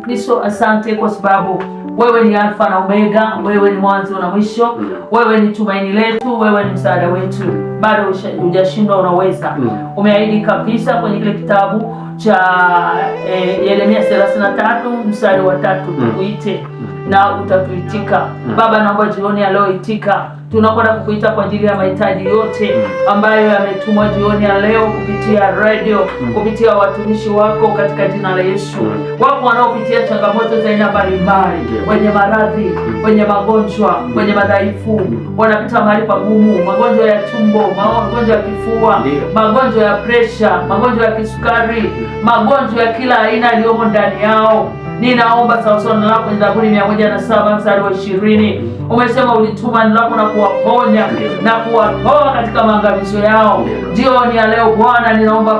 Kristo, asante kwa sababu wewe ni Alfa na Omega, wewe ni mwanzo na mwisho, wewe ni tumaini letu, wewe ni msaada wetu. Bado hujashindwa, unaweza. Umeahidi kabisa kwenye kile kitabu cha Yeremia 33 mstari wa 3, tukuite na utatuitika. Baba, naomba jioni ya leo itika. Tunakwenda kukuita kwa ajili ya mahitaji yote ambayo yametumwa jioni ya leo kupitia radio, kupitia watumishi wako katika jina la Yesu. Wako wanaopitia changamoto za aina mbalimbali, wenye maradhi, wenye magonjwa, wenye madhaifu, wanapita mahali pagumu, magonjwa ya tumbo, magonjwa ya kifua, magonjwa ya presha, magonjwa ya kisukari, magonjwa ya kila aina yaliyomo ndani yao. Ninaomba sawasawa na lako, Zaburi 107 mstari wa 20. Umesema ulituma neno lako na kuwaponya na kuwatoa katika maangamizo yao. Jioni ya leo Bwana, ninaomba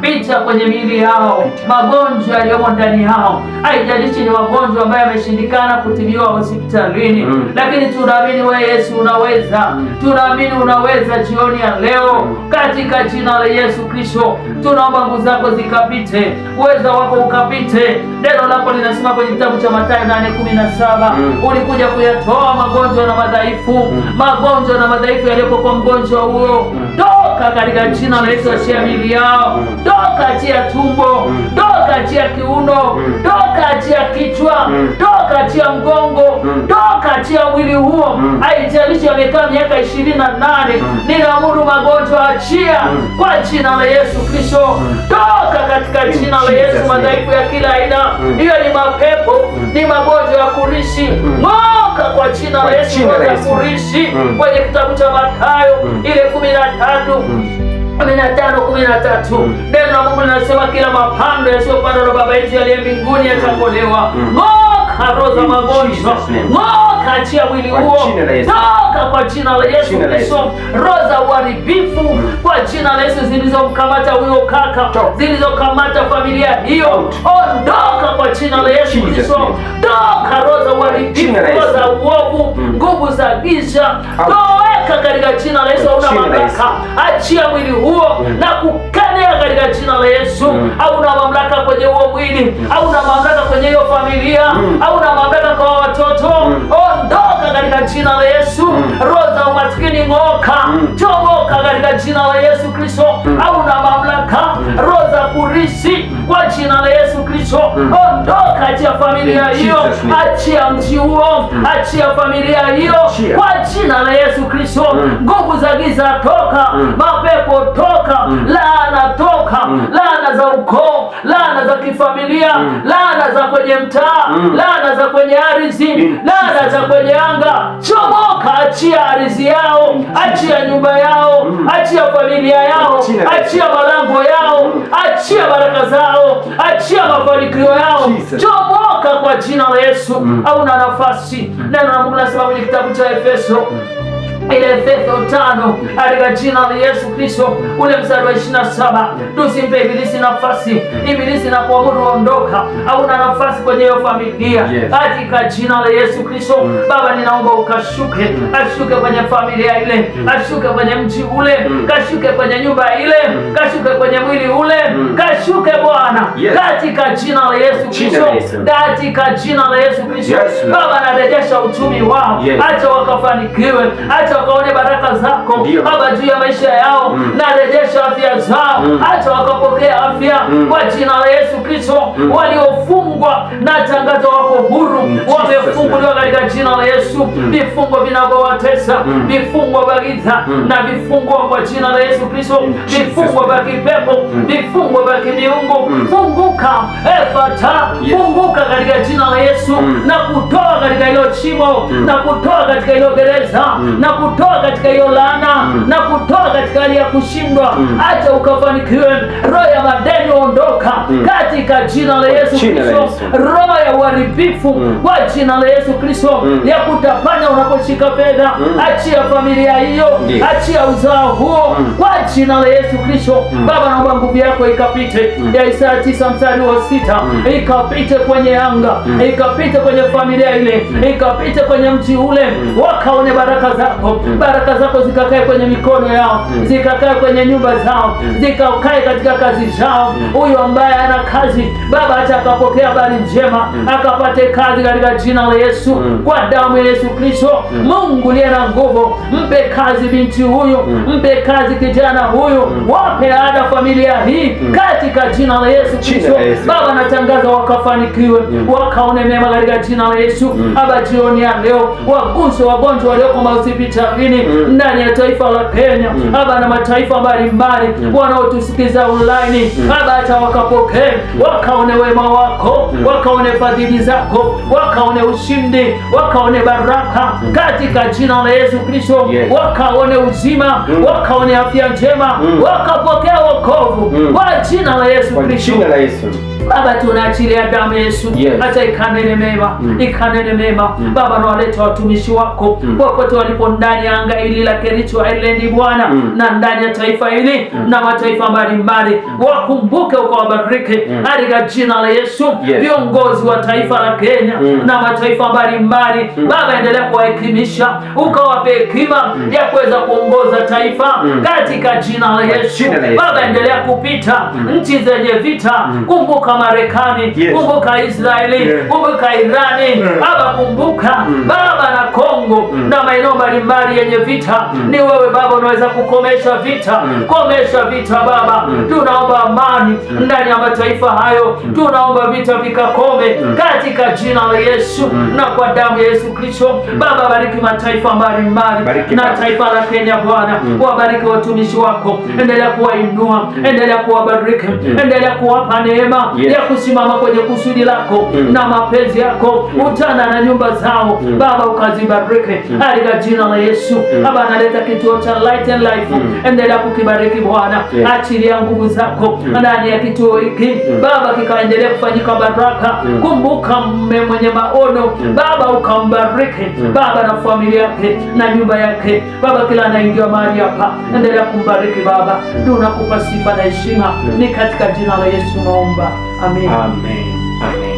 pita kwenye miili yao, magonjwa yaliyomo ndani yao. Haijalishi ni magonjwa ambayo yameshindikana kutibiwa hospitalini, lakini tunaamini wewe Yesu unaweza. Tunaamini unaweza jioni ya leo katika jina la Yesu Kristo. Tunaomba nguvu zako zikapite, uweza wako ukapite. Neno lako linasema kwenye kitabu cha Mathayo 8:17, ulikuja kuyatoa magonjwa na madhaifu, magonjwa na madhaifu yaliyopo kwa mgonjwa huo. Toka katika jina la Yesu, achia miili yao, toka achia tumbo, toka achia kiuno, toka achia kichwa, toka achia mgongo, toka achia mwili huo. Haijalishi amekaa miaka 28, ninaamuru magonjwa achia kwa jina la Yesu Kristo. Toka katika jina la Yesu, madhaifu ya kila aina, hiyo ni mapepo, ni magonjwa ya kurishi, moka kwa jina la Yesu ya kurishi. Kwenye kitabu cha Mathayo ile 15:13, neno la Mungu linasema kila mapando yasiyopandwa na Baba yetu aliye mbinguni yatang'olewa. Moka roho za magonjwa, moka achia mwili huo, toka kwa jina la Yesu Kristo. Roho za uharibifu kwa jina la Yesu zilizomkamata huyo kaka, zilizokamata familia hiyo, ondoka kwa jina la Yesu Kristo. Toka roho za uharibifu, roho za uovu, nguvu za giza, toweka katika jina la Yesu. Hauna mamlaka, achia mwili huo na kukanea katika jina la Yesu. Hauna mamlaka kwenye huo mwili, hauna mamlaka kwenye hiyo familia, hauna mamlaka kwa watoto. Ondoka katika jina la Yesu. Roho za umaskini ng'oka, chomoka katika jina la Yesu Kristo. Hauna mamlaka. Roho za kurithi kwa jina la Yesu Kristo, ondoka, achia familia hiyo, achia mji huo, achia familia hiyo kwa jina la Yesu Kristo. Nguvu za giza toka, mapepo toka, laana toka, laana za ukoo, laana za kifamilia, laana za kwenye mtaa, laana za kwenye ardhi, laana za kwenye anga, chomoka, achia ardhi yao, achia nyumba yao, achia familia yao, achia malango yao, achia baraka zao, achia mafanikio yao, chomoka kwa jina la Yesu. Hauna nafasi. Neno la Mungu linasema kwenye kitabu cha Efeso ile Efeso 5 katika jina la Yesu Kristo, ule mstari wa 27, tusimpe ibilisi nafasi. Ibilisi na kuamuru ondoka, hauna nafasi kwenye hiyo familia katika jina la Yesu Kristo. Baba, ninaomba ukashuke, ashuke kwenye familia ile, ashuke kwenye mji ule, kashuke kwenye nyumba ile, kashuke kwenye mwili ule, kashuke Bwana katika jina la Yesu Kristo, katika jina la Yesu Kristo. Baba, narejesha uchumi wao, acha wakafanikiwe, acha wakaone baraka zako Baba juu ya maisha yao. Narejesha afya zao, acha wakapokea afya kwa jina la Yesu Kristo. Waliofungwa na tangazo wako huru, wamefunguliwa katika jina la Yesu. Vifungo vinavyowatesa, vifungo vya giza na vifungo kwa jina la Yesu Kristo, vifungo vya kipepo, vifungo vya kimiungu, funguka Efata, funguka katika jina la Yesu, na kutoa katika hilo shimo, na kutoa katika hilo gereza, na kutoa katika hiyo laana, na kutoa katika hali ya kushindwa. Acha ukafanikiwe. Roho ya madeni ondoka katika jina la Yesu Kristo. Roho ya uharibifu kwa kwa jina la Yesu Kristo, ya kutapanya unaposhika fedha. Achia familia hiyo, achia uzao huo kwa jina la Yesu Kristo. Baba, naomba nguvu yako ikapite, ya Isaya 9:6 ikapite kwenye anga, ikapite kwenye familia ile, ikapite kwenye mji ule, wakaone baraka zako. Baraka zako zikakae kwenye mikono yao, zikakae kwenye nyumba zao, zikakae katika kazi zao. Huyo ambaye ana kazi, Baba, acha akapokea habari njema, akapate kazi katika jina la Yesu, kwa damu ya Yesu Kristo. Mungu aliye na nguvu, mpe kazi binti huyu, mpe kazi kijana huyu, wape ada familia hii katika jina la Yesu Kristo. Baba, natangaza wakafanikiwe, wakaone mema katika jina la Yesu. Baba, jioni ya leo waguse wagonjwa walioko hospitalini ndani ya taifa la Kenya, Baba, na mataifa mbalimbali wanaotusikiza online. Baba, acha wakapokee, wakaone wema wako, wakaone fadhili zako, wakaone ushindi, wakaone baraka katika jina la Yesu Kristo. Wakaone uzima, wakaone afya njema, wakapokea wokovu kwa jina la Yesu Kristo. Baba, tunaachilia damu Yesu, acha ikanene mema, ikanene mema. Baba, nawaleta watumishi wako popote walipo ndani ya anga hili la Kericho Island Bwana, na ndani ya taifa hili na mataifa mbalimbali, wakumbuke ukawabariki katika jina la Yesu. Viongozi wa taifa la Kenya na mataifa mbalimbali, Baba, endelea kuwahekimisha, ukawape hekima ya kuweza kuongoza taifa katika jina la Yesu. Baba, endelea kupita nchi zenye vita, kumbuka Marekani, kumbuka Israeli, kumbuka Irani, Baba, kumbuka Baba na Kongo na maeneo mbalimbali yenye vita. Ni wewe Baba unaweza kukomesha vita, komesha vita Baba. Tunaomba amani ndani ya mataifa hayo, tunaomba vita vikakome katika jina la Yesu na kwa damu ya Yesu Kristo. Baba, bariki mataifa mbalimbali na taifa la Kenya Bwana, wabariki watumishi wako, endelea kuwainua, endelea kuwabariki, endelea kuwapa neema ya kusimama kwenye kusudi lako na mapenzi yako. Utana na nyumba zao Baba, ukazibariki katika jina la Yesu. Baba, analeta kituo cha Light and Life, endelea kukibariki Bwana, achilia nguvu zako ndani ya kituo hiki Baba, kikaendelea kufanyika baraka. Kumbuka mume mwenye maono Baba, ukambariki Baba na familia yake na nyumba yake Baba, kila anaingia mahali hapa endelea kumbariki Baba. Tunakupa sifa na heshima, ni katika jina la Yesu naomba, amen. Amen. Amen.